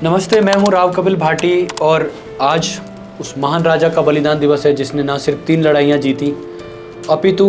नमस्ते, मैं हूँ राव कपिल भाटी और आज उस महान राजा का बलिदान दिवस है जिसने न सिर्फ 3 लड़ाइयाँ जीती अपितु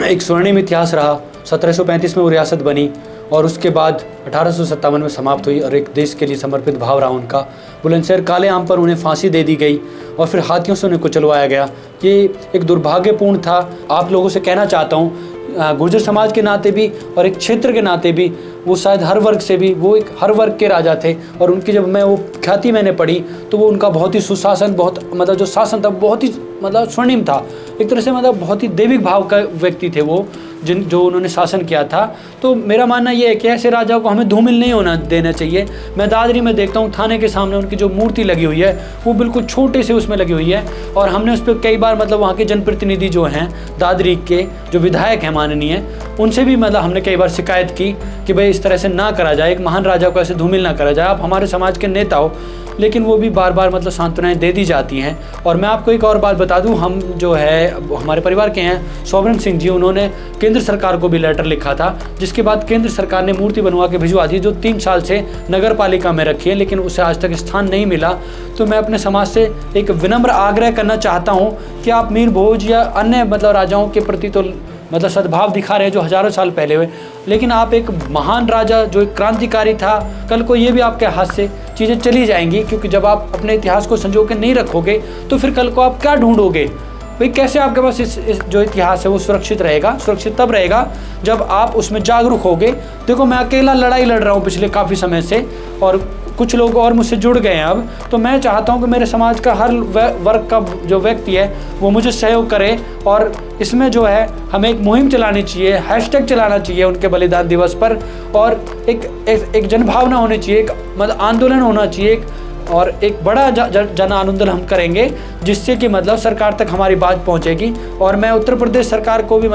एक स्वर्णिम इतिहास रहा। 1735 में वो रियासत बनी और उसके बाद 1857 में समाप्त हुई और एक देश के लिए समर्पित भाव रहा उनका। बुलंदशहर काले आम पर उन्हें फांसी दे दी गई और फिर हाथियों से उन्हें कुचलवाया गया। ये एक दुर्भाग्यपूर्ण था। आप लोगों से कहना चाहता हूँ, गुर्जर समाज के नाते भी और एक क्षेत्र के नाते भी वो शायद हर वर्ग से भी वो एक हर वर्ग के राजा थे और उनकी जब मैं वो ख्याति मैंने पढ़ी तो वो उनका बहुत ही सुशासन, बहुत जो शासन था बहुत ही स्वर्णिम था। एक तरह से बहुत ही दैविक भाव का व्यक्ति थे वो जो उन्होंने शासन किया था। तो मेरा मानना ये है कि ऐसे राजाओं को हमें धूमिल नहीं होना देना चाहिए। मैं दादरी में देखता हूँ थाने के सामने उनकी जो मूर्ति लगी हुई है वो बिल्कुल छोटे से उसमें लगी हुई है और हमने उस पर कई बार वहाँ के जनप्रतिनिधि जो हैं दादरी के जो विधायक हैं माननीय, उनसे भी हमने कई बार शिकायत की कि भाई इस तरह से ना करा जाए, एक महान राजा को ऐसे धूमिल ना करा जाए, आप हमारे समाज के नेता हो। लेकिन वो भी बार बार सांत्वनाएं दे दी जाती हैं। और मैं आपको एक और बात बता दूं, हम जो है हमारे परिवार के हैं सोवरन सिंह जी, उन्होंने केंद्र सरकार को भी लेटर लिखा था जिसके बाद केंद्र सरकार ने मूर्ति बनवा के भिजवा दी जो 3 साल से नगर पालिका में रखी है, लेकिन उसे आज तक स्थान नहीं मिला। तो मैं अपने समाज से एक विनम्र आग्रह करना चाहता हूँ कि आप मीर भोज या अन्य राजाओं के प्रति तो सद्भाव दिखा रहे हैं जो हजारों साल पहले हुए, लेकिन आप एक महान राजा जो एक क्रांतिकारी था, कल को ये भी आपके हाथ से चीज़ें चली जाएंगी। क्योंकि जब आप अपने इतिहास को संजो के नहीं रखोगे तो फिर कल को आप क्या ढूंढोगे भाई, कैसे आपके पास इस जो इतिहास है वो सुरक्षित रहेगा। सुरक्षित तब रहेगा जब आप उसमें जागरूक होगे। देखो, मैं अकेला लड़ाई लड़ रहा हूँ पिछले काफ़ी समय से और कुछ लोग और मुझसे जुड़ गए हैं अब। तो मैं चाहता हूं कि मेरे समाज का हर वर्ग का जो व्यक्ति है वो मुझे सहयोग करे और इसमें जो है हमें एक मुहिम चलानी चाहिए, हैशटैग चलाना चाहिए उनके बलिदान दिवस पर और एक जनभावना होनी चाहिए, एक आंदोलन होना चाहिए और एक बड़ा जन आंदोलन हम करेंगे जिससे कि सरकार तक हमारी बात पहुंचेगी। और मैं उत्तर प्रदेश सरकार को भी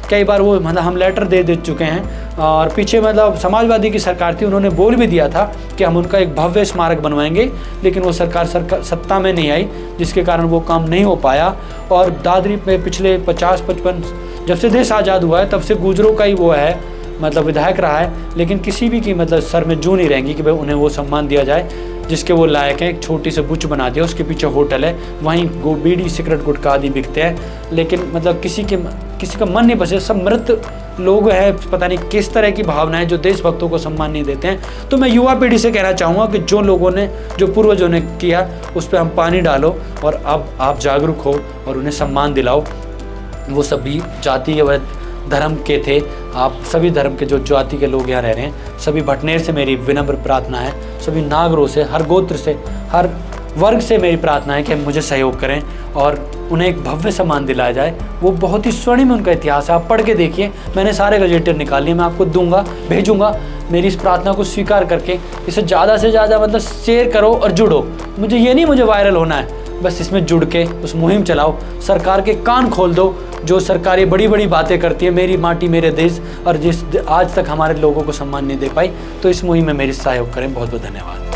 कई बार वो हम लेटर दे चुके हैं और पीछे समाजवादी की सरकार थी, उन्होंने बोल भी दिया था कि हम उनका एक भव्य स्मारक बनवाएंगे, लेकिन वो सरकार सत्ता में नहीं आई जिसके कारण वो काम नहीं हो पाया। और दादरी में पिछले 50-55 जब से देश आज़ाद हुआ है तब से गुर्जरों का ही वो है विधायक रहा है, लेकिन किसी भी की सर में जूं नहीं रहेंगी कि भाई उन्हें वो सम्मान दिया जाए जिसके वो लायक है। एक छोटी सी बुच बना दिया, उसके पीछे होटल है, वहीं बीड़ी सिगरेट गुटखा आदि बिकते हैं, लेकिन किसी का मन नहीं बचे। सब मृत लोग हैं, पता नहीं किस तरह की भावनाएं जो देशभक्तों को सम्मान नहीं देते हैं। तो मैं युवा पीढ़ी से कहना चाहूँगा कि जो लोगों ने जो पूर्वजों ने किया उस पर हम पानी डालो और अब आप जागरूक हो और उन्हें सम्मान दिलाओ। वो सभी जाति व धर्म के थे, आप सभी धर्म के जो जाति के लोग यहाँ रह रहे हैं, सभी भटनेर से मेरी विनम्र प्रार्थना है, सभी नागरों से, हर गोत्र से, हर वर्ग से मेरी प्रार्थना है कि मुझे सहयोग करें और उन्हें एक भव्य सम्मान दिलाया जाए। वो बहुत ही स्वर्णिम उनका इतिहास है, आप पढ़ के देखिए। मैंने सारे गजेटियर निकाल लिए, मैं आपको दूंगा, भेजूंगा। मेरी इस प्रार्थना को स्वीकार करके इसे ज़्यादा से ज़्यादा शेयर करो और जुड़ो। मुझे ये नहीं मुझे वायरल होना है, बस इसमें जुड़ के उस मुहिम चलाओ। सरकार के कान खोल दो जो सरकारें बड़ी बड़ी बातें करती है, मेरी माटी मेरे देश, और जिस आज तक हमारे लोगों को सम्मान नहीं दे पाई। तो इस मुहिम में मेरी सहयोग करें। बहुत बहुत धन्यवाद।